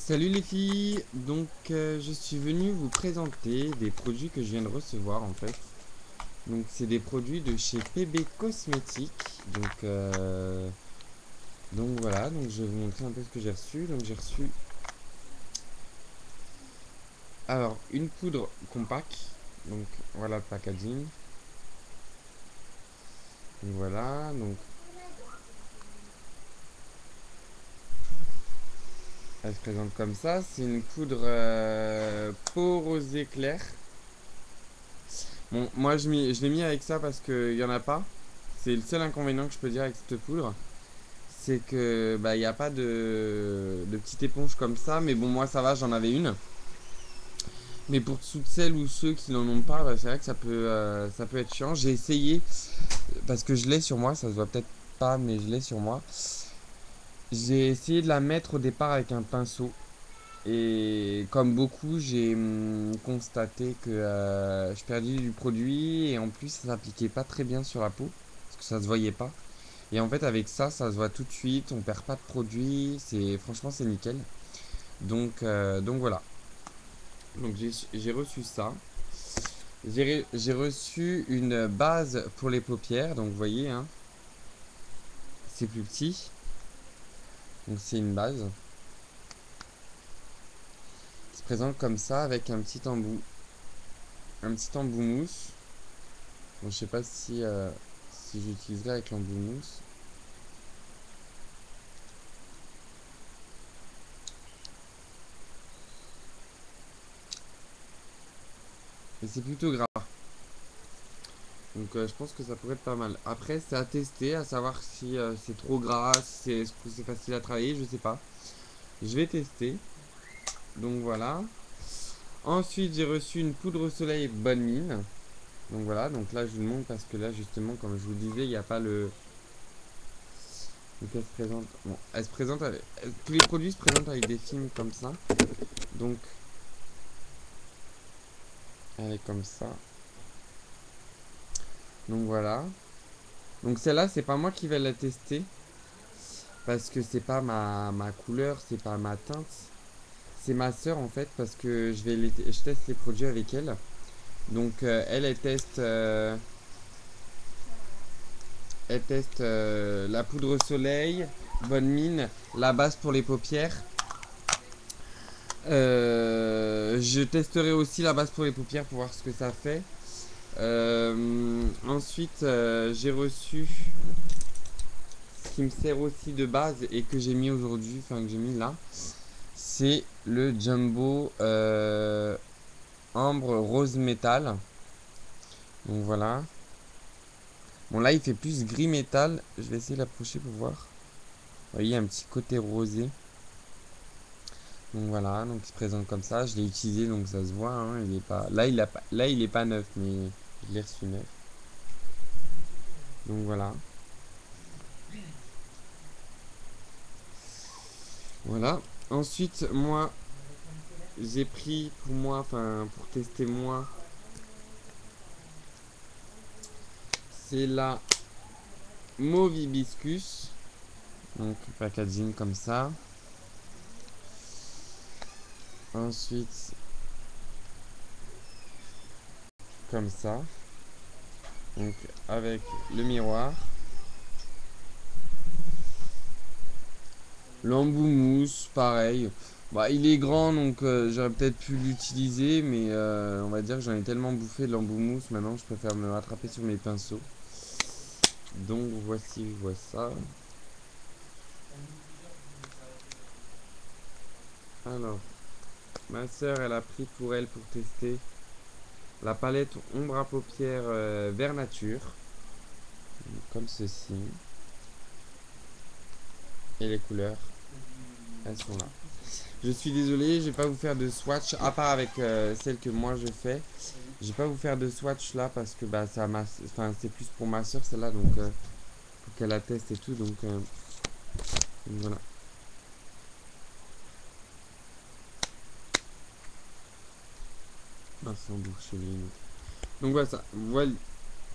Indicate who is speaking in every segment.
Speaker 1: Salut les filles, je suis venu vous présenter des produits que je viens de recevoir en fait. Donc c'est des produits de chez PB Cosmétiques. Donc voilà, donc je vais vous montrer un peu ce que j'ai reçu. Donc j'ai reçu alors une poudre compact. Donc voilà le packaging. Donc voilà, donc elle se présente comme ça. C'est une poudre peau rosée clair. Bon, moi je l'ai mis avec ça parce qu'il n'y en a pas. C'est le seul inconvénient que je peux dire avec cette poudre. C'est que bah il n'y a pas de petite éponge comme ça, mais bon moi ça va, j'en avais une. Mais pour toutes celles ou ceux qui n'en ont pas, bah, c'est vrai que ça peut être chiant. J'ai essayé parce que je l'ai sur moi, ça se voit peut-être pas, mais je l'ai sur moi. J'ai essayé de la mettre au départ avec un pinceau et comme beaucoup, j'ai constaté que je perdais du produit et en plus ça s'appliquait pas très bien sur la peau parce que ça se voyait pas. Et en fait, avec ça, ça se voit tout de suite, on perd pas de produit, franchement c'est nickel. Donc voilà. Donc j'ai reçu ça. J'ai reçu une base pour les paupières, donc vous voyez, hein, c'est plus petit. Donc c'est une base qui se présente comme ça avec un petit embout mousse. Bon, je sais pas si j'utiliserai avec l'embout mousse. Mais c'est plutôt gras. Donc je pense que ça pourrait être pas mal. Après, c'est à tester, à savoir si c'est trop gras, si c'est facile à travailler, je sais pas. Je vais tester. Donc voilà. Ensuite, j'ai reçu une poudre au soleil bonne mine. Donc voilà, donc là je vous le montre parce que là justement, comme je vous disais, il n'y a pas le. Donc elle se présente. Bon, elle se présente avec. Tous les produits se présentent avec des films comme ça. Donc elle est comme ça. Donc voilà. Donc celle-là, c'est pas moi qui vais la tester. Parce que c'est pas ma couleur, c'est pas ma teinte. C'est ma soeur en fait parce que je teste les produits avec elle. Donc elle teste la poudre au soleil, bonne mine, la base pour les paupières. Je testerai aussi la base pour les paupières pour voir ce que ça fait. Ensuite, j'ai reçu ce qui me sert aussi de base et que j'ai mis aujourd'hui, enfin que j'ai mis là. C'est le Jumbo Ambre Rose Métal. Donc voilà. Bon là il fait plus gris métal. Je vais essayer d'approcher pour voir. Vous voyez un petit côté rosé. Donc voilà, donc il se présente comme ça. Je l'ai utilisé donc ça se voit. Hein, il est pas. Là il est pas neuf, mais je l'ai reçu neuf. Donc voilà. Voilà. Ensuite, moi, j'ai pris pour moi, enfin pour tester moi, c'est la Mauve Hibiscus. Donc packaging comme ça. Ensuite, comme ça. Donc avec le miroir. L'embout mousse, pareil. Bah, il est grand donc j'aurais peut-être pu l'utiliser, mais on va dire que j'en ai tellement bouffé de l'embout mousse maintenant, je préfère me rattraper sur mes pinceaux. Donc voici, je vois ça. Alors, ma soeur, elle a pris pour elle pour tester la palette ombre à paupières vert nature, comme ceci. Et les couleurs, elles sont là. Je suis désolé, je vais pas vous faire de swatch, à part avec celle que moi je fais. Je vais pas vous faire de swatch là parce que bah, enfin, c'est plus pour ma soeur celle-là, donc pour qu'elle la teste et tout. Donc voilà. Ah, c'est embouché, donc voilà ça.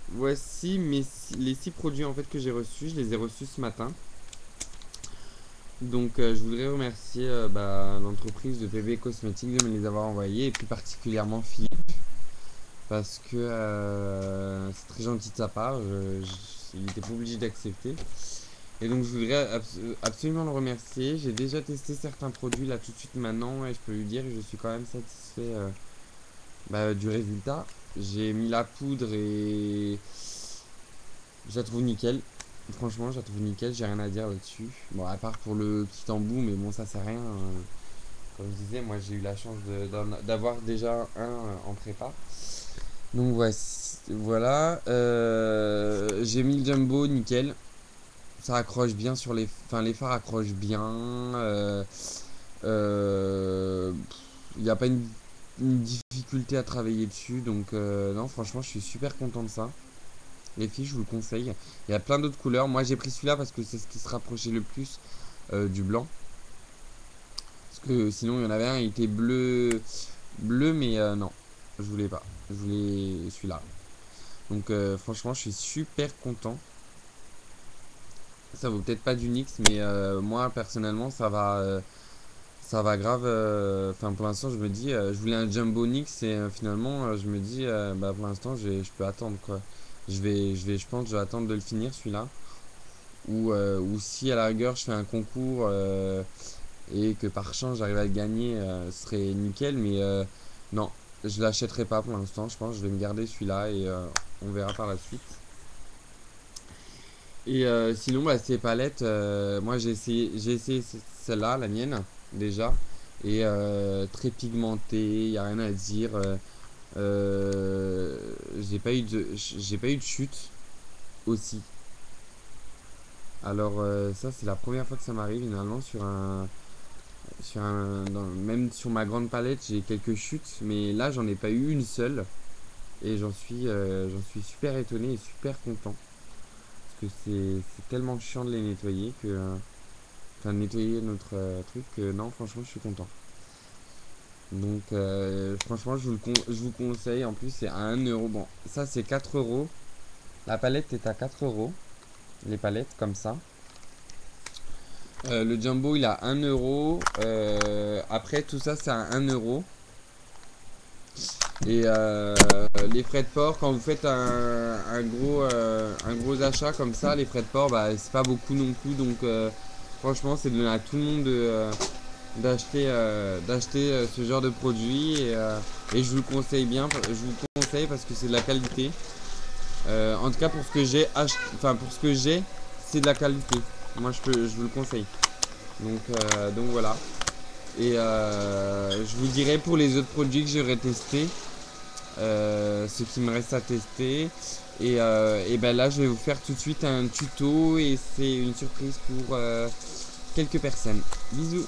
Speaker 1: Voici les 6 produits en fait que j'ai reçus. Je les ai reçus ce matin. Donc je voudrais remercier l'entreprise de PB Cosmétiques de me les avoir envoyés et plus particulièrement Philippe parce que c'est très gentil de sa part, il n'était pas obligé d'accepter. Et donc je voudrais absolument le remercier. J'ai déjà testé certains produits là tout de suite maintenant et je peux lui dire que je suis quand même satisfait du résultat. J'ai mis la poudre et je la trouve nickel. Franchement, je la trouve nickel, j'ai rien à dire là-dessus. Bon, à part pour le petit embout, mais bon, ça c'est rien. Comme je disais, moi j'ai eu la chance d'avoir déjà un en prépa. Donc voilà. J'ai mis le jumbo, nickel. Ça accroche bien sur les. Enfin, les phares accrochent bien. Il n'y a pas une difficulté à travailler dessus. Donc, non, franchement, je suis super content de ça. Les filles, je vous le conseille. Il y a plein d'autres couleurs. Moi, j'ai pris celui-là parce que c'est ce qui se rapprochait le plus du blanc. Parce que sinon, il y en avait un, il était bleu, mais non, je voulais pas. Je voulais celui-là. Donc, franchement, je suis super content. Ça vaut peut-être pas du Nix, mais moi, personnellement, ça va grave. Enfin, pour l'instant, je me dis, je voulais un Jumbo Nix et finalement, je me dis, pour l'instant, je peux attendre quoi. Je pense, je vais attendre de le finir celui-là. Ou si à la rigueur, je fais un concours et que par chance, j'arrive à le gagner, ce serait nickel. Mais non, je l'achèterai pas pour l'instant. Je pense, que je vais me garder celui-là et on verra par la suite. Et sinon, ces palettes, moi j'ai essayé celle-là, la mienne, déjà. Et très pigmentée, il n'y a rien à dire. J'ai pas eu de chute aussi. Alors ça, c'est la première fois que ça m'arrive, finalement, même sur ma grande palette, j'ai quelques chutes. Mais là, j'en ai pas eu une seule. Et j'en suis super étonné et super content. Parce que c'est tellement chiant de les nettoyer que... enfin, de nettoyer notre truc que non, franchement, je suis content. Donc, franchement, je vous conseille. En plus, c'est à 1 euro. Bon, ça, c'est 4 euros. La palette est à 4 euros. Les palettes, comme ça. Le jumbo, il a 1 euro. Après, tout ça, c'est à 1 euro. Et les frais de port, quand vous faites un gros achat comme ça, les frais de port, c'est pas beaucoup non plus. Donc, franchement, c'est donné à tout le monde d'acheter ce genre de produit. Et je vous le conseille bien. Je vous le conseille parce que c'est de la qualité. En tout cas, pour ce que j'ai enfin, pour ce que j'ai, c'est de la qualité. Moi, je vous le conseille. Donc voilà. Et je vous dirai pour les autres produits que j'aurais testés. Ce qui me reste à tester. Et ben là, je vais vous faire tout de suite un tuto et c'est une surprise pour quelques personnes. Bisous.